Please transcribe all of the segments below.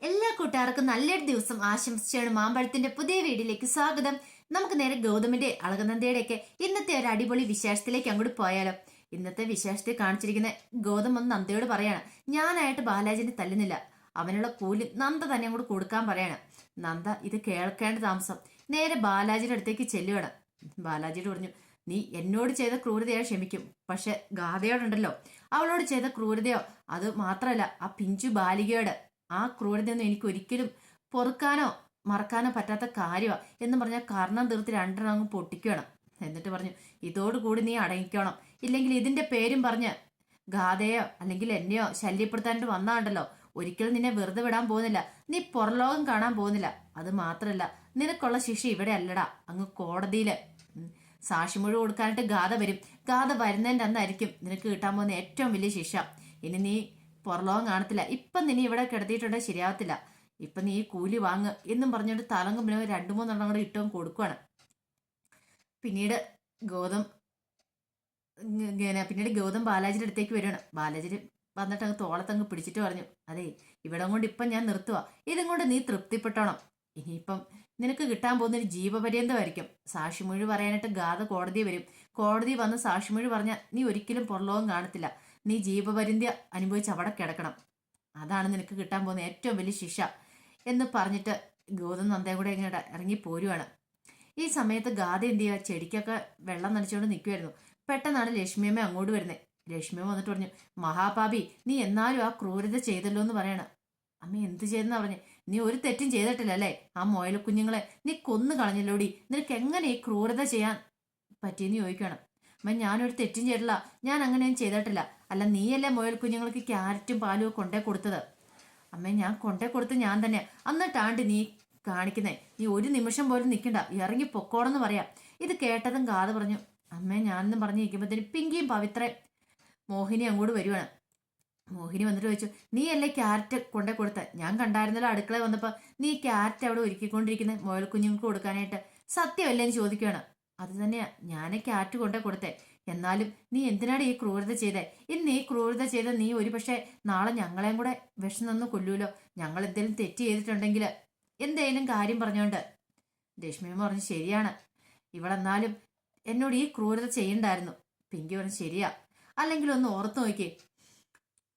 എല്ലാ കൂട്ടുകാർക്കും നല്ലൊരു ദിവസം ആശംസിച്ചാണ് മാമ്പഴത്തിന്റെ പുതിയ വീഡിയോയിലേക്ക് സ്വാഗതം. നമുക്ക് നേരെ ഗൗതമിന്റെ അളകനന്ദയുടെയൊക്കെ ഇന്നത്തെ ഒരു അടിപൊളി വിശേഷത്തിലേക്ക് അങ്ങോട്ട് പോയാലോ. ഇന്നത്തെ വിശേഷത്തിൽ കാണിച്ചിരിക്കുന്ന ഗൗതം ഒന്ന് നന്ദയോട് പറയാണ്, ഞാനായിട്ട് ബാലാജിനെ തല്ലുന്നില്ല, അവനുള്ള കൂലി നന്ദ തന്നെ അങ്ങോട്ട് കൊടുക്കാൻ പറയാണ്. നന്ദ ഇത് കേൾക്കേണ്ട താമസം നേരെ ബാലാജിയുടെ അടുത്തേക്ക് ചെല്ലുവാണ്. ബാലാജിയോട് പറഞ്ഞു, നീ എന്നോട് ചെയ്ത ക്രൂരതയോ ക്ഷമിക്കും, പക്ഷെ ഗാഥയോടുണ്ടല്ലോ, അവളോട് ചെയ്ത ക്രൂരതയോ അത് മാത്രമല്ല ആ പിഞ്ചു ബാലികയോട് ആ ക്രൂരതയൊന്നും എനിക്ക് ഒരിക്കലും പൊറുക്കാനോ മറക്കാനോ പറ്റാത്ത കാര്യമാണ് എന്ന് പറഞ്ഞാൽ കർണം തീർത്ത് രണ്ടെണ്ണം അങ്ങ് പൊട്ടിക്കണം. എന്നിട്ട് പറഞ്ഞു, ഇതോടുകൂടി നീ അടങ്ങിക്കണം, ഇല്ലെങ്കിൽ ഇതിന്റെ പേരും പറഞ്ഞ് ഗാഥയോ അല്ലെങ്കിൽ എന്നെയോ ശല്യപ്പെടുത്താനായിട്ട് വന്നാണ്ടല്ലോ, ഒരിക്കലും നിന്നെ വെറുതെ വിടാൻ പോകുന്നില്ല, നീ പുറലോകം കാണാൻ പോകുന്നില്ല. അത് മാത്രല്ല, നിനക്കുള്ള ശിക്ഷ ഇവിടെ അല്ലടാ, അങ്ങ് കോടതിയില് സാക്ഷിമൊഴി കൊടുക്കാനായിട്ട് ഗാഥ വരും. ഗാഥ വരുന്നതിൻ്റെ അന്നായിരിക്കും നിനക്ക് കിട്ടാൻ പോകുന്ന ഏറ്റവും വലിയ ശിക്ഷ. ഇനി നീ പുറലോകം കാണത്തില്ല, ഇപ്പം നിന്നെ ഇവിടെ കിടത്തിയിട്ടുണ്ടെങ്കിൽ ശരിയാവത്തില്ല, ഇപ്പം നീ കൂലി വാങ്ങ് എന്നും പറഞ്ഞുകൊണ്ട് തലങ്കും പിന്നെ രണ്ടു മൂന്നെണ്ണം കൂടെ ഇട്ടും കൊടുക്കുവാണ്. പിന്നീട് ഗൗതം പിന്നീട് ഗൗതം ബാലാജിയുടെ അടുത്തേക്ക് വരികയാണ്. ബാലാജി വന്നിട്ട് അങ്ങ് തോളത്തങ്ങ് പിടിച്ചിട്ട് പറഞ്ഞു, അതെ, ഇവിടം കൊണ്ട് ഇപ്പം ഞാൻ നിർത്തുക, ഇതും കൊണ്ട് നീ തൃപ്തിപ്പെട്ടോണം. ഇനിയിപ്പം നിനക്ക് കിട്ടാൻ പോകുന്നൊരു ജീവപര്യന്തമായിരിക്കും. സാക്ഷിമൊഴി പറയാനായിട്ട് ഗാഥ കോടതി വരും. കോടതി വന്ന് സാക്ഷിമൊഴി പറഞ്ഞാൽ നീ ഒരിക്കലും പുറലോകം കാണത്തില്ല, നീ ജീവപര്യന്ത അനുഭവിച്ച് അവിടെ കിടക്കണം, അതാണ് നിനക്ക് കിട്ടാൻ പോകുന്ന ഏറ്റവും വലിയ ശിക്ഷ എന്ന് പറഞ്ഞിട്ട് ഗൗതം നന്ദയും കൂടെ ഇങ്ങനെ ഇറങ്ങി പോരുവാണ്. ഈ സമയത്ത് ഗാഥ എന്ത് ചെയ്യുക, ചെടിക്കൊക്കെ വെള്ളം നനച്ചുകൊണ്ട് നിൽക്കുമായിരുന്നു. പെട്ടെന്നാണ് ലക്ഷ്മിയമ്മ അങ്ങോട്ട് വരുന്നത്. ലക്ഷ്മിയമ്മ വന്നിട്ട് പറഞ്ഞു, മഹാപാപി, നീ എന്നാലും ആ ക്രൂരത ചെയ്തല്ലോ എന്ന് പറയണ. അമ്മ എന്ത് ചെയ്തെന്നാ പറഞ്ഞേ, നീ ഒരു തെറ്റും ചെയ്തിട്ടില്ലല്ലേ, ആ മോയല കുഞ്ഞുങ്ങളെ നീ കൊന്നു കളഞ്ഞല്ലോടി, നിനക്ക് എങ്ങനെ ഈ ക്രൂരത ചെയ്യാൻ പറ്റിയെന്ന് ചോദിക്കണം. അമ്മ ഞാനൊരു തെറ്റും ചെയ്തിട്ടില്ല, ഞാൻ അങ്ങനെയൊന്നും ചെയ്തിട്ടില്ല. അല്ല, നീയല്ലേ മുയൽ കുഞ്ഞുങ്ങൾക്ക് ക്യാരറ്റും പാലും കൊണ്ടേ കൊടുത്തത്. അമ്മ ഞാൻ കൊണ്ടേ കൊടുത്ത് ഞാൻ തന്നെ, എന്നിട്ടാണ്ട് നീ കാണിക്കുന്നേ, നീ ഒരു നിമിഷം പോലും നിൽക്കണ്ട, ഇറങ്ങി പൊക്കോടെന്ന് പറയാം. ഇത് കേട്ടതും ഗാഥ പറഞ്ഞു, അമ്മേ ഞാനെന്നും പറഞ്ഞു നിൽക്കുമ്പോഴത്തേന് പിങ്കിയും പവിത്രയും മോഹിനി അങ്ങോട്ട് വരുവാണ്. മോഹിനി വന്നിട്ട് ചോദിച്ചു, നീ അല്ലേ ക്യാരറ്റ് കൊണ്ടേ കൊടുത്ത, ഞാൻ കണ്ടായിരുന്നല്ലോ അടുക്കള വന്നപ്പോൾ നീ ക്യാരറ്റ് അവിടെ ഒരുക്കിക്കൊണ്ടിരിക്കുന്നത് മുയൽ കുഞ്ഞുങ്ങൾക്ക് കൊടുക്കാനായിട്ട്, സത്യമല്ലേ എന്ന് ചോദിക്കുകയാണ്. അത് തന്നെയാ, ഞാൻ ക്യാരറ്റ് കൊണ്ടേ കൊടുത്തേ, എന്നാലും നീ എന്തിനാണ് ഈ ക്രൂരത ചെയ്തേ, ഇന്ന് ഈ ക്രൂരത ചെയ്ത നീ ഒരു പക്ഷേ നാളെ ഞങ്ങളെയും കൂടെ വിഷം നിന്ന് കൊല്ലൂലോ, ഞങ്ങൾ എന്തെങ്കിലും തെറ്റ് ചെയ്തിട്ടുണ്ടെങ്കിൽ എന്തേലും കാര്യം പറഞ്ഞോണ്ട്. രശ്മിയമ്മ പറഞ്ഞു, ശരിയാണ്, ഇവളെന്നാലും എന്നോട് ഈ ക്രൂരത ചെയ്യണ്ടായിരുന്നു. പിങ്കി പറഞ്ഞു, ശരിയാ, അല്ലെങ്കിൽ ഒന്ന് ഓർത്ത് നോക്കിയേ,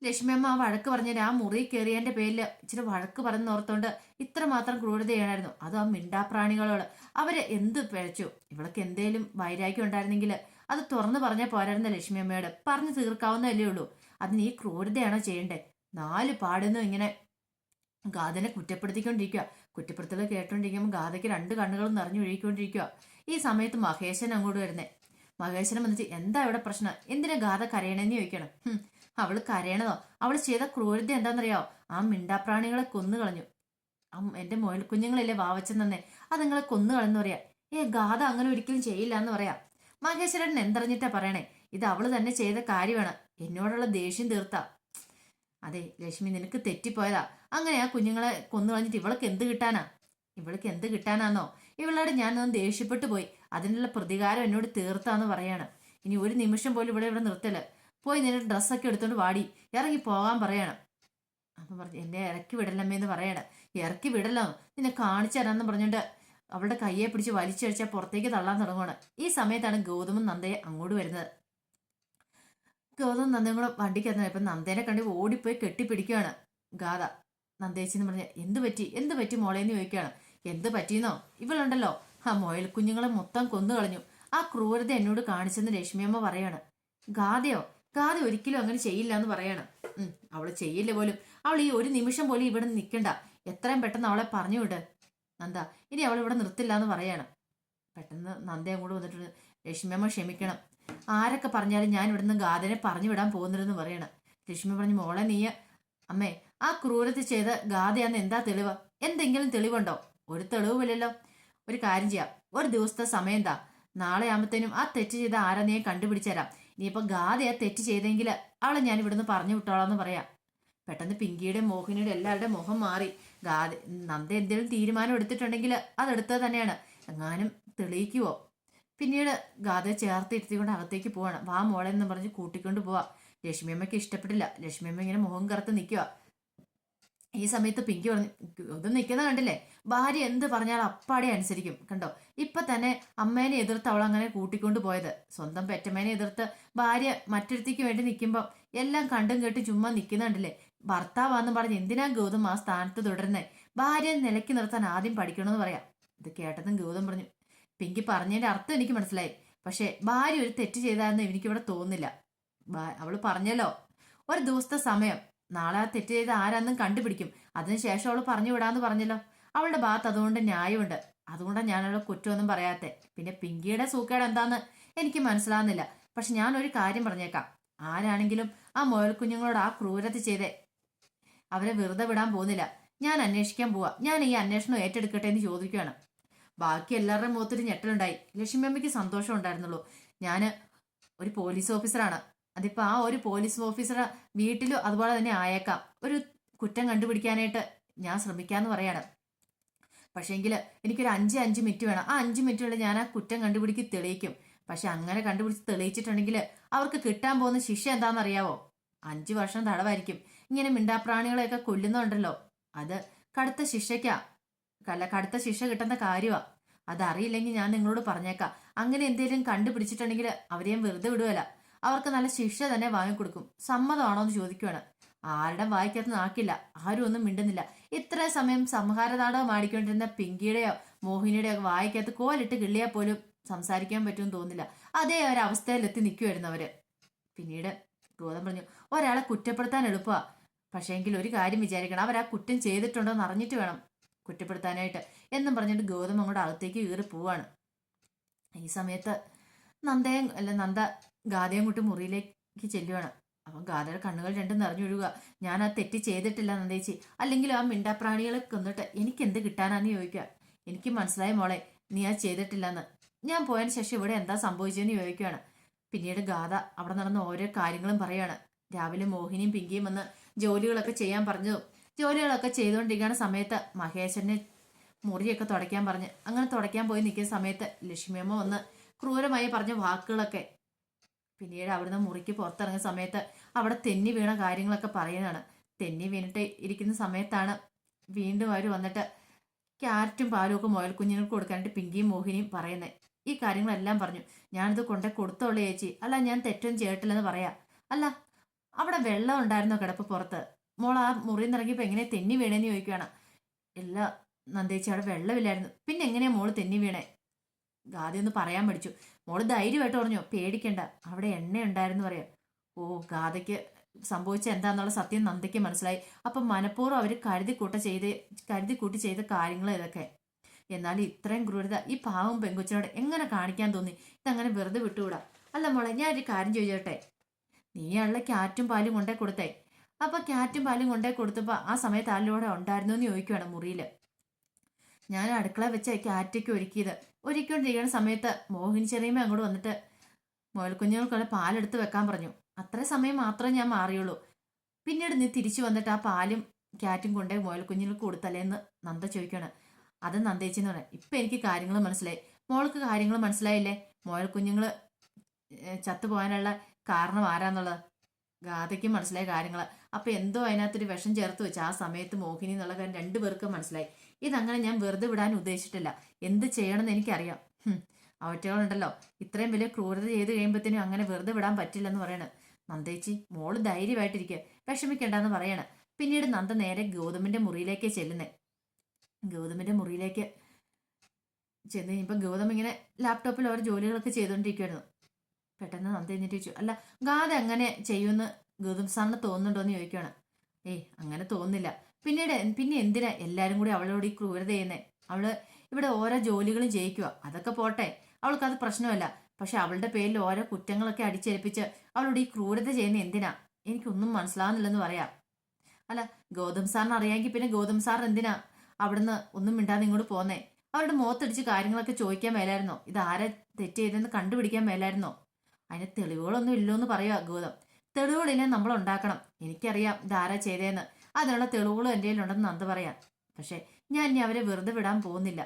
ലക്ഷ്മിയമ്മ ആ വഴക്ക് പറഞ്ഞ ആ മുറി കയറിയതിന്റെ പേരിൽ ഇച്ചിരി വഴക്ക് പറഞ്ഞ് ഓർത്തോണ്ട് ഇത്രമാത്രം ക്രൂരത ചെയ്യണമായിരുന്നു. അത് ആ മിണ്ടാപ്രാണികളോട് അവര് എന്ത് പിഴച്ചു, ഇവൾക്ക് എന്തേലും വൈരാഗ്യം ഉണ്ടായിരുന്നെങ്കിൽ അത് തുറന്നു പറഞ്ഞാൽ പോരായിരുന്ന ലക്ഷ്മിയമ്മയോട്, പറഞ്ഞു തീർക്കാവുന്നതല്ലേ ഉള്ളൂ, അതിന് ഈ ക്രൂരതയാണോ ചെയ്യണ്ടേ. നാല് പാടുന്നു ഇങ്ങനെ ഗാഥനെ കുറ്റപ്പെടുത്തിക്കൊണ്ടിരിക്കുക. കുറ്റപ്പെടുത്തൽ കേട്ടോണ്ടിരിക്കുമ്പോൾ ഗാഥയ്ക്ക് രണ്ട് കണ്ണുകളും നിറഞ്ഞു ഒഴുകിക്കൊണ്ടിരിക്കുക. ഈ സമയത്ത് മഹേശൻ അങ്ങോട്ട് വരുന്നേ. മഹേശനെ വന്നിട്ട്, എന്താ ഇവിടെ പ്രശ്നം, എന്തിനാ ഗാഥ കരയണെന്ന് ചോദിക്കണം. അവള് കരയണതോ, അവള് ചെയ്ത ക്രൂരത എന്താണെന്നറിയാവോ, ആ മിണ്ടാപ്രാണികളെ കൊന്നു കളഞ്ഞു. എന്റെ മോയിൽ കുഞ്ഞുങ്ങളല്ലേ വാവച്ചെന്നെ, അത് നിങ്ങളെ കൊന്നു കളഞ്ഞു പറയാ. ഗാഥ അങ്ങനെ ഒരിക്കലും ചെയ്യില്ല എന്ന് പറയാം. മഹേശ്വരൻ എന്തറിഞ്ഞിട്ടാ പറയണേ, ഇത് അവള് തന്നെ ചെയ്ത കാര്യമാണ്, എന്നോടുള്ള ദേഷ്യം തീർത്താ. അതെ ലക്ഷ്മി, നിനക്ക് തെറ്റിപ്പോയതാ, അങ്ങനെ ആ കുഞ്ഞുങ്ങളെ കൊന്നു കളഞ്ഞിട്ട് ഇവൾക്ക് എന്ത് കിട്ടാനാ, ഇവൾക്ക് എന്ത് കിട്ടാനാന്നോ, ഇവളോട് ഞാൻ ഒന്ന് ദേഷ്യപ്പെട്ടു പോയി, അതിനുള്ള പ്രതികാരം എന്നോട് തീർത്താന്ന് പറയാണ്. ഇനി ഒരു നിമിഷം പോലും ഇവിടെ നിർത്തല്, പോയി നിന്റെ ഡ്രസ്സൊക്കെ എടുത്തോണ്ട് വാടി, ഇറങ്ങി പോകാൻ പറയണം. അപ്പം പറഞ്ഞു, എന്നെ ഇറക്കി വിടലമ്മേന്ന് പറയണം. ഇറക്കി വിടല്ലോ, നിന്നെ കാണിച്ചു തരാമെന്ന് പറഞ്ഞുകൊണ്ട് അവളുടെ കയ്യെ പിടിച്ച് വലിച്ചഴിച്ചാൽ പുറത്തേക്ക് തള്ളാൻ തുടങ്ങുകയാണ്. ഈ സമയത്താണ് ഗൗതമും നന്ദയെ അങ്ങോട്ട് വരുന്നത്. ഗൗതം നന്ദയും കൂടെ വണ്ടിക്കകത്ത് ഇപ്പം നന്ദേനെ കണ്ടി ഓടിപ്പോയി കെട്ടിപ്പിടിക്കുകയാണ് ഗാഥ. നന്ദേച്ചിന്ന് പറഞ്ഞ, എന്ത് പറ്റി മോളേന്ന് ചോദിക്കുകയാണ്. എന്ത് പറ്റിയെന്നോ, ഇവളുണ്ടല്ലോ ആ മുയൽ കുഞ്ഞുങ്ങളെ മൊത്തം കൊന്നു കളഞ്ഞു, ആ ക്രൂരത എന്നോട് കാണിച്ചെന്ന് ലക്ഷ്മിയമ്മ പറയാണ്. ഗാഥയോ, ഗാഥ ഒരിക്കലും അങ്ങനെ ചെയ്യില്ല എന്ന് പറയാണ്. അവള് ചെയ്യില്ല പോലും, അവൾ ഈ ഒരു നിമിഷം പോലും ഇവിടെ നിൽക്കണ്ട, എത്രയും പെട്ടെന്ന് അവളെ പറഞ്ഞു വിട് നന്ദ, ഇനി അവൾ ഇവിടെ നിർത്തില്ല എന്ന് പറയാണ്. പെട്ടെന്ന് നന്ദ അങ്ങോട്ട് വന്നിട്ടുണ്ട്, ലക്ഷ്മിയമ്മ ക്ഷമിക്കണം, ആരൊക്കെ പറഞ്ഞാലും ഞാൻ ഇവിടുന്ന് ഗാഥനെ പറഞ്ഞു വിടാൻ പോകുന്നില്ലെന്ന് പറയണം. ലക്ഷ്മി പറഞ്ഞു, മോളെ നീ, അമ്മേ ആ ക്രൂരത ചെയ്ത് ഗാഥയാന്ന് എന്താ തെളിവ്, എന്തെങ്കിലും തെളിവുണ്ടോ, ഒരു തെളിവുമില്ലല്ലോ. ഒരു കാര്യം ചെയ്യാം, ഒരു ദിവസത്തെ സമയം എന്താ, നാളെ ആകുമ്പത്തേനും ആ തെറ്റ് ചെയ്ത ആരാ നീ കണ്ടുപിടിച്ചേരാം. ഇനിയിപ്പൊ ഗാഥ ആ തെറ്റ് ചെയ്തെങ്കിൽ അവളെ ഞാൻ ഇവിടുന്ന് പറഞ്ഞു വിട്ടോളാന്ന് പറയാം. പെട്ടെന്ന് പിങ്കിയുടെ മോഹിനിയുടെ എല്ലാവരുടെ മുഖം മാറി. ഗാഥ നന്ദ എന്തെങ്കിലും തീരുമാനം എടുത്തിട്ടുണ്ടെങ്കിൽ അതെടുത്തത് തന്നെയാണ്, എങ്ങാനും തെളിയിക്കുവോ. പിന്നീട് ഗാഥയെ ചേർത്ത് ഇരുത്തിക്കൊണ്ട് അകത്തേക്ക് പോവാണ്. വാ മോളെ എന്ന് പറഞ്ഞ് കൂട്ടിക്കൊണ്ട് പോവാ. ലക്ഷ്മിയമ്മയ്ക്ക് ഇഷ്ടപ്പെട്ടില്ല. ലക്ഷ്മിയമ്മ ഇങ്ങനെ മുഖം കറുത്ത് നിൽക്കുക. ഈ സമയത്ത് പിങ്കി പറഞ്ഞു, ഇത് നിൽക്കുന്ന കണ്ടില്ലേ, ഭാര്യ എന്ത് പറഞ്ഞാൽ അപ്പാടെ അനുസരിക്കും കണ്ടോ. ഇപ്പൊ തന്നെ അമ്മേനെ എതിർത്ത് അവൾ അങ്ങനെ കൂട്ടിക്കൊണ്ട് പോയത്, സ്വന്തം പെറ്റമ്മേനെ എതിർത്ത് ഭാര്യ മറ്റൊരുത്തിക്ക് വേണ്ടി നിൽക്കുമ്പോൾ എല്ലാം കണ്ടും കേട്ടും ചുമ്മാ നിൽക്കുന്നുണ്ടല്ലേ. ഭർത്താവാന്ന് പറഞ്ഞ് എന്തിനാ ഗൗതം ആ സ്ഥാനത്ത് തുടരുന്നേ? ഭാര്യയെ നിലയ്ക്ക് നിർത്താൻ ആദ്യം പഠിക്കണമെന്ന് പറയാം. ഇത് കേട്ടതും ഗൗതം പറഞ്ഞു, പിങ്കി പറഞ്ഞതിന്റെ അർത്ഥം എനിക്ക് മനസ്സിലായി, പക്ഷെ ഭാര്യ ഒരു തെറ്റ് ചെയ്താലെന്ന് എനിക്കിവിടെ തോന്നുന്നില്ല. അവള് പറഞ്ഞല്ലോ, ഒരു ദിവസത്തെ സമയം, നാളെ ആ തെറ്റ് ചെയ്ത് ആരാന്നും കണ്ടുപിടിക്കും, അതിനുശേഷം അവൾ പറഞ്ഞു വിടാന്ന് പറഞ്ഞല്ലോ. അവളുടെ ഭാഗത്ത് അതുകൊണ്ട് ന്യായമുണ്ട്, അതുകൊണ്ടാണ് ഞാൻ അവളെ കുറ്റമൊന്നും പറയാത്തെ. പിന്നെ പിങ്കിയുടെ സൂക്കേട് എന്താന്ന് എനിക്ക് മനസ്സിലാവുന്നില്ല. പക്ഷെ ഞാൻ ഒരു കാര്യം പറഞ്ഞേക്കാം, ആരാണെങ്കിലും ആ മുയൽ കുഞ്ഞുങ്ങളോട് ആ ക്രൂരത ചെയ്തേ അവരെ വെറുതെ വിടാൻ പോകുന്നില്ല. ഞാൻ അന്വേഷിക്കാൻ പോവാ, ഞാൻ ഈ അന്വേഷണം ഏറ്റെടുക്കട്ടെ എന്ന് ചോദിക്കുകയാണ്. ബാക്കി എല്ലാവരുടെയും മുഖത്തൊരു ഞെട്ടലുണ്ടായി. ലക്ഷ്മിയമ്മയ്ക്ക് സന്തോഷം ഉണ്ടായിരുന്നുള്ളൂ. ഞാൻ ഒരു പോലീസ് ഓഫീസറാണ്, അതിപ്പോ ആ ഒരു പോലീസ് ഓഫീസറെ വീട്ടിലും അതുപോലെ തന്നെ ആയേക്കാം. ഒരു കുറ്റം കണ്ടുപിടിക്കാനായിട്ട് ഞാൻ ശ്രമിക്കാന്ന് പറയാണ്. പക്ഷേങ്കിൽ എനിക്കൊരു അഞ്ച് മിനിറ്റ് വേണം. ആ 5 മിനിറ്റുള്ളിൽ ഞാൻ ആ കുറ്റം കണ്ടുപിടിക്ക് തെളിയിക്കും. പക്ഷെ അങ്ങനെ കണ്ടുപിടിച്ച് തെളിയിച്ചിട്ടുണ്ടെങ്കിൽ അവർക്ക് കിട്ടാൻ പോകുന്ന ശിക്ഷ എന്താണെന്നറിയാവോ? 5 വർഷം തടവായിരിക്കും. ഇങ്ങനെ മിണ്ടാപ്രാണികളെയൊക്കെ കൊല്ലുന്നുണ്ടല്ലോ, അത് കടുത്ത ശിക്ഷയ്ക്കാ. കടുത്ത ശിക്ഷ കിട്ടുന്ന കാര്യമാ. അതറിയില്ലെങ്കിൽ ഞാൻ നിങ്ങളോട് പറഞ്ഞേക്കാം. അങ്ങനെ എന്തെങ്കിലും കണ്ടുപിടിച്ചിട്ടുണ്ടെങ്കിൽ അവരെയും വെറുതെ വിടുവല്ല, അവർക്ക് നല്ല ശിക്ഷ തന്നെ വാങ്ങിക്കൊടുക്കും. സമ്മതമാണോ എന്ന് ചോദിക്കുകയാണ്. ആരുടെ വായിക്കകത്ത് നാക്കില്ല, ആരും ഒന്നും മിണ്ടുന്നില്ല. ഇത്ര സമയം സംഹാര നാടകം ആടിക്കൊണ്ടിരുന്ന പിങ്കിയുടെയോ മോഹിനിയുടെയോ ഒക്കെ വായിക്കകത്ത് കോലിട്ട് കിള്ളിയാൽ പോലും സംസാരിക്കാൻ പറ്റുമെന്ന് തോന്നുന്നില്ല. അതേ ഒരവസ്ഥയിലെത്തി നിൽക്കുമായിരുന്നു അവര്. പിന്നീട് ഗൗതം പറഞ്ഞു, ഒരാളെ കുറ്റപ്പെടുത്താൻ എളുപ്പമാ, പക്ഷേങ്കിൽ ഒരു കാര്യം വിചാരിക്കണം, അവർ ആ കുറ്റം ചെയ്തിട്ടുണ്ടോ എന്ന് അറിഞ്ഞിട്ട് വേണം കുറ്റപ്പെടുത്താനായിട്ട് എന്നും പറഞ്ഞിട്ട് ഗൗതം അങ്ങോട്ട് അകത്തേക്ക് കയറി പോവാണ്. ഈ സമയത്ത് നന്ദ ഗാഥയും കൂട്ടി മുറിയിലേക്ക് ചെല്ലുവാണ്. അപ്പം ഗാഥയുടെ കണ്ണുകൾ രണ്ടും നിറഞ്ഞൊഴുകുക. ഞാൻ ആ തെറ്റ് ചെയ്തിട്ടില്ല നന്ദേച്ചി, അല്ലെങ്കിൽ ആ മിണ്ടാപ്രാണികളെ കൊന്നിട്ട് എനിക്ക് എന്ത് കിട്ടാനാന്ന് ചോദിക്കുക. എനിക്ക് മനസ്സിലായ മോളെ, നീ ആ ചെയ്തിട്ടില്ലെന്ന്. ഞാൻ പോയതിന് ശേഷം ഇവിടെ എന്താ സംഭവിച്ചതെന്ന് ചോദിക്കുകയാണ്. പിന്നീട് ഗാഥ അവിടെ നടന്ന ഓരോ കാര്യങ്ങളും പറയാണ്. രാവിലെ മോഹിനിയും പിങ്കിയും വന്ന് ജോലികളൊക്കെ ചെയ്യാൻ പറഞ്ഞതും ജോലികളൊക്കെ ചെയ്തുകൊണ്ടിരിക്കുന്ന സമയത്ത് മഹേശ്വരനെ മുറിയൊക്കെ തുടയ്ക്കാൻ പറഞ്ഞ് അങ്ങനെ തുടയ്ക്കാൻ പോയി നിൽക്കുന്ന സമയത്ത് ലക്ഷ്മിയമ്മ വന്ന് ക്രൂരമായി പറഞ്ഞ വാക്കുകളൊക്കെ. പിന്നീട് അവിടുന്ന് മുറിക്ക് പുറത്തിറങ്ങുന്ന സമയത്ത് അവിടെ തെന്നി വീണ കാര്യങ്ങളൊക്കെ പറയുന്നതാണ്. തെന്നി വീണിട്ട് ഇരിക്കുന്ന സമയത്താണ് വീണ്ടും അവർ വന്നിട്ട് ക്യാരറ്റും പാലും ഒക്കെ മുയൽ കുഞ്ഞുങ്ങൾക്ക് കൊടുക്കാനായിട്ട് പിങ്കിയും മോഹിനിയും പറയുന്നത്. ഈ കാര്യങ്ങളെല്ലാം പറഞ്ഞു. ഞാനിത് കൊണ്ടേ കൊടുത്തോളൂ ചേച്ചി, അല്ല ഞാൻ തെറ്റൊന്നും ചെയ്തിട്ടില്ലെന്ന് പറയാ. അല്ല, അവിടെ വെള്ളം ഉണ്ടായിരുന്നോ കിടപ്പ് പുറത്ത്? മോൾ ആ മുറിയിൽ നിന്ന് ഇറങ്ങിയപ്പോൾ എങ്ങനെ തെന്നി വീണേന്ന് ചോദിക്കുകയാണ്. എല്ലാ നന്ദേച്ചി, അവിടെ വെള്ളമില്ലായിരുന്നു, പിന്നെ എങ്ങനെയാ മോള് തെന്നി വീണേ? ഗാദി ഒന്ന് പറയാൻ പഠിച്ചു. മോള് ധൈര്യമായിട്ട് പറഞ്ഞു, പേടിക്കണ്ട, അവിടെ എണ്ണ ഉണ്ടായിരുന്നു പറയാം. ഓ, ഗാഥയ്ക്ക് സംഭവിച്ച എന്താന്നുള്ള സത്യം നന്ദയ്ക്ക് മനസ്സിലായി. അപ്പം മനഃപൂർവ്വം അവർ കരുതി കൂട്ടി ചെയ്ത കാര്യങ്ങൾ ഇതൊക്കെ. എന്നാൽ ഇത്രയും ക്രൂരത ഈ പാവം പെങ്കൊച്ചിനോട് എങ്ങനെ കാണിക്കാൻ തോന്നി? ഇതങ്ങനെ വെറുതെ വിട്ടുകൂടാ. അല്ല മോളെ, ഞാൻ ഒരു കാര്യം ചോദിച്ചോട്ടെ, നീയാണല്ലോ ക്യാറ്റും പാലും കൊണ്ടേ കൊടുത്തേ. അപ്പൊ ക്യാറ്റും പാലും കൊണ്ടേ കൊടുത്തപ്പോ ആ സമയത്ത് ആരിലൂടെ ഉണ്ടായിരുന്നു എന്ന് ചോദിക്കുവാണ് മുറിയില്. ഞാൻ അടുക്കള വെച്ച ക്യാറ്റയ്ക്ക് ഒരുക്കിക്കൊണ്ടിരിക്കുന്ന സമയത്ത് മോഹിനി ചെറിയമ്മ അങ്ങോട്ട് വന്നിട്ട് മുയൽക്കുഞ്ഞുങ്ങൾക്കുള്ള പാലെടുത്ത് വെക്കാൻ പറഞ്ഞു. അത്ര സമയം മാത്രമേ ഞാൻ മാറിയുള്ളൂ. പിന്നീട് നീ തിരിച്ചു വന്നിട്ട് ആ പാലും ക്യാറ്റും കൊണ്ടേ മുയൽക്കുഞ്ഞുങ്ങൾക്ക് കൊടുത്തല്ലേന്ന് നന്ദ ചോദിക്കുകയാണ്. അത് നന്ദേച്ചെന്ന് പറയാം. ഇപ്പൊ എനിക്ക് കാര്യങ്ങൾ മനസ്സിലായി. മോൾക്ക് കാര്യങ്ങൾ മനസ്സിലായില്ലേ? മുയൽക്കുഞ്ഞുങ്ങള് ചത്തുപോകാനുള്ള കാരണം ആരാന്നുള്ളത് ഗാഥയ്ക്ക് മനസ്സിലായ കാര്യങ്ങൾ. അപ്പൊ എന്തോ അതിനകത്തൊരു വിഷം ചേർത്ത് വെച്ച് ആ സമയത്ത് മോഹിനി എന്നുള്ള കാര്യം രണ്ടുപേർക്കും മനസ്സിലായി. ഇതങ്ങനെ ഞാൻ വെറുതെ വിടാൻ ഉദ്ദേശിച്ചിട്ടില്ല, എന്ത് ചെയ്യണമെന്ന് എനിക്കറിയാം. അവറ്റകളുണ്ടല്ലോ, ഇത്രയും വലിയ ക്രൂരത ചെയ്ത് കഴിയുമ്പോഴത്തേനും അങ്ങനെ വെറുതെ വിടാൻ പറ്റില്ലെന്ന് പറയണ്. നന്ദേച്ചി, മോള് ധൈര്യമായിട്ടിരിക്കുക, വിഷമിക്കണ്ടെന്ന് പറയണ്. പിന്നീട് നന്ദ നേരെ ഗൗതമിന്റെ മുറിയിലേക്ക് ചെല്ലുന്നേ. ഗൗതമിന്റെ മുറിയിലേക്ക് ചെന്ന് കഴിഞ്ഞപ്പോൾ ഗൗതം ഇങ്ങനെ ലാപ്ടോപ്പിൽ ഓരോ ജോലികളൊക്കെ ചെയ്തുകൊണ്ടിരിക്കുവായിരുന്നു. പെട്ടെന്ന് നന്ദ എന്നിട്ട് ചോദിച്ചു, അല്ല ഗാഥ അങ്ങനെ ചെയ്യുമെന്ന് ഗൗതം സാറിന് തോന്നുന്നുണ്ടോ എന്ന് ചോദിക്കുകയാണ്. ഏയ്, അങ്ങനെ തോന്നുന്നില്ല. പിന്നെ എന്തിനാ എല്ലാരും കൂടി അവളോട് ഈ ക്രൂരത ചെയ്യുന്നേ? അവള് ഇവിടെ ഓരോ ജോലികളും ചെയ്യിക്കുക, അതൊക്കെ പോട്ടെ, അവൾക്കത് പ്രശ്നമല്ല. പക്ഷെ അവളുടെ പേരിൽ ഓരോ കുറ്റങ്ങളൊക്കെ അടിച്ചേൽപ്പിച്ച് അവളോട് ഈ ക്രൂരത ചെയ്യുന്ന എന്തിനാ? എനിക്കൊന്നും മനസ്സിലാവുന്നില്ലെന്ന് പറയാം. അല്ല, ഗൗതം സാറിന് അറിയാമെങ്കിൽ പിന്നെ ഗൗതം സാർ എന്തിനാ അവിടുന്ന് ഒന്നും മിണ്ടാതെ ഇങ്ങോട്ട് പോന്നേ? അവരുടെ മുഖത്തടിച്ച് കാര്യങ്ങളൊക്കെ ചോദിക്കാൻ മേലായിരുന്നോ? ഇത് ആരെ തെറ്റ് ചെയ്തെന്ന് കണ്ടുപിടിക്കാൻ മേലായിരുന്നോ? അതിന് തെളിവുകളൊന്നും ഇല്ലോന്ന് പറയുക ഗൗതം. തെളിവുകളില്ലേ നമ്മൾ ഉണ്ടാക്കണം. എനിക്കറിയാം ഇതാരാ ചെയ്തേന്ന്, അതിനുള്ള തെളിവുകളും എൻ്റെ കയ്യിലുണ്ടെന്ന് നന്ദ പറയാം. പക്ഷെ ഞാൻ ഇനി അവരെ വെറുതെ വിടാൻ പോകുന്നില്ല.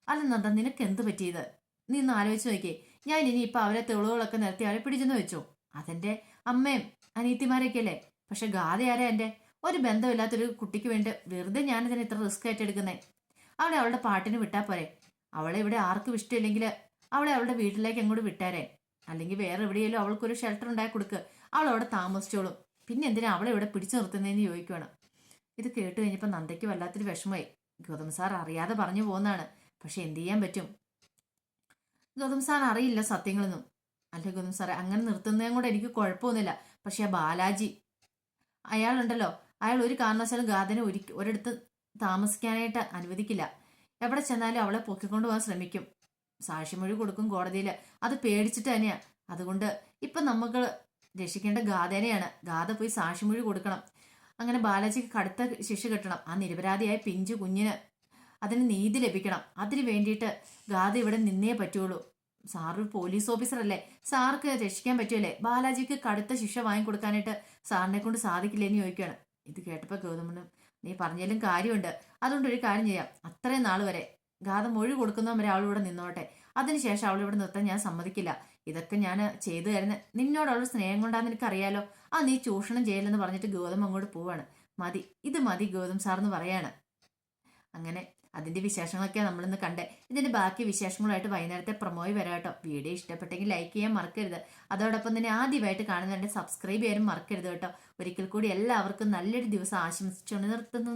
അല്ല നന്ദ, നിനക്ക് എന്ത് പറ്റിയത്? നീ ഒന്ന് ആലോചിച്ച് നോക്കിയേ. ഞാൻ ഇനി ഇപ്പൊ അവരെ തെളിവുകളൊക്കെ നിർത്തി അവരെ പിടിച്ചെന്ന് വെച്ചോ, അതെന്റെ അമ്മയും അനീത്തിമാരൊക്കെ അല്ലേ. പക്ഷെ ഗാഥ ആരാ എൻ്റെ? ഒരു ബന്ധമില്ലാത്തൊരു കുട്ടിക്ക് വേണ്ടി വെറുതെ ഞാനിതിന് ഇത്ര റിസ്ക് ആയിട്ട് എടുക്കുന്നേ. അവളെ അവളുടെ പാട്ടിന് വിട്ടാ പോരെ. അവളെ ഇവിടെ ആർക്കും ഇഷ്ടമില്ലെങ്കിൽ അവളെ അവളുടെ വീട്ടിലേക്ക് അങ്ങോട്ട് വിട്ടാരേ. അല്ലെങ്കിൽ വേറെ എവിടെയെങ്കിലും അവൾക്കൊരു ഷെൽട്ടർ ഉണ്ടാക്കി കൊടുക്ക്, അവൾ അവിടെ താമസിച്ചോളും. പിന്നെ എന്തിനാ അവളെ ഇവിടെ പിടിച്ചു നിർത്തുന്നതെന്ന് ചോദിക്കുവാണ്. ഇത് കേട്ട് കഴിഞ്ഞപ്പോൾ നന്ദയ്ക്ക് വല്ലാത്തൊരു വിഷമമായി. ഗൗതം സാർ അറിയാതെ പറഞ്ഞു പോകുന്നതാണ്, പക്ഷെ എന്ത് ചെയ്യാൻ പറ്റും. ഗൗതം സാർ അറിയില്ല സത്യങ്ങളൊന്നും. അല്ല ഗൗതം സാറേ, അങ്ങനെ നിർത്തുന്നതും കൂടെ എനിക്ക് കുഴപ്പമൊന്നുമില്ല. പക്ഷെ ആ ബാലാജി അയാളുണ്ടല്ലോ, അയാൾ ഒരു കാരണവശാലും ഗാഥനെ ഒരിടത്ത് താമസിക്കാനായിട്ട് അനുവദിക്കില്ല. എവിടെ ചെന്നാലും അവളെ പൊക്കിക്കൊണ്ടു പോകാൻ ശ്രമിക്കും. സാക്ഷിമൊഴി കൊടുക്കും കോടതിയിൽ. അത് പേടിച്ചിട്ട് തന്നെയാ. അതുകൊണ്ട് ഇപ്പം നമുക്ക് രക്ഷിക്കേണ്ട ഗാഥേനെയാണ്. ഗാഥ പോയി സാക്ഷിമൊഴി കൊടുക്കണം. അങ്ങനെ ബാലാജിക്ക് കടുത്ത ശിക്ഷ കിട്ടണം. ആ നിരപരാധിയായ പിഞ്ചു കുഞ്ഞിന് അതിന് നീതി ലഭിക്കണം. അതിന് വേണ്ടിയിട്ട് ഗാഥ ഇവിടെ നിന്നേ പറ്റുള്ളൂ. സാറ് പോലീസ് ഓഫീസർ അല്ലേ, സാർക്ക് രക്ഷിക്കാൻ പറ്റുമല്ലേ? ബാലാജിക്ക് കടുത്ത ശിക്ഷ വാങ്ങിക്കൊടുക്കാനായിട്ട് സാറിനെ കൊണ്ട് സാധിക്കില്ലേന്ന് ചോദിക്കുകയാണ്. ഇത് കേട്ടപ്പോൾ ഗൗതമനും, നീ പറഞ്ഞാലും കാര്യമുണ്ട്. അതുകൊണ്ട് ഒരു കാര്യം ചെയ്യാം. അത്രയും നാൾ വരെ ഗാഥ മൊഴി കൊടുക്കുന്നവൻ വരെ അവളിവിടെ നിന്നോട്ടെ. അതിനുശേഷം അവളിവിടെ നിർത്താൻ ഞാൻ സമ്മതിക്കില്ല. ഇതൊക്കെ ഞാൻ ചെയ്തു തരുന്ന നിന്നോടുള്ള സ്നേഹം കൊണ്ടാന്ന് എനിക്കറിയാലോ. ആ നീ ചൂഷണം ചെയ്യലെന്ന് പറഞ്ഞിട്ട് ഗൗതം അങ്ങോട്ട് പോവാണ്. മതി, ഇത് മതി ഗൗതം സാർ എന്ന് പറയാണ്. അങ്ങനെ അതിന്റെ വിശേഷങ്ങളൊക്കെയാണ് നമ്മളിന്ന് കണ്ടേ. ഇതിന്റെ ബാക്കി വിശേഷങ്ങളുമായിട്ട് വൈകുന്നേരത്തെ പ്രൊമോയി വരാം കേട്ടോ. വീഡിയോ ഇഷ്ടപ്പെട്ടെങ്കിൽ ലൈക്ക് ചെയ്യാൻ മറക്കരുത്. അതോടൊപ്പം തന്നെ ആദ്യമായിട്ട് കാണുന്നതിന്റെ സബ്സ്ക്രൈബ് ചെയ്യാനും മറക്കരുത് കേട്ടോ. ഒരിക്കൽ കൂടി എല്ലാവർക്കും നല്ലൊരു ദിവസം ആശംസിച്ചുകൊണ്ട് നിർത്തുന്നു.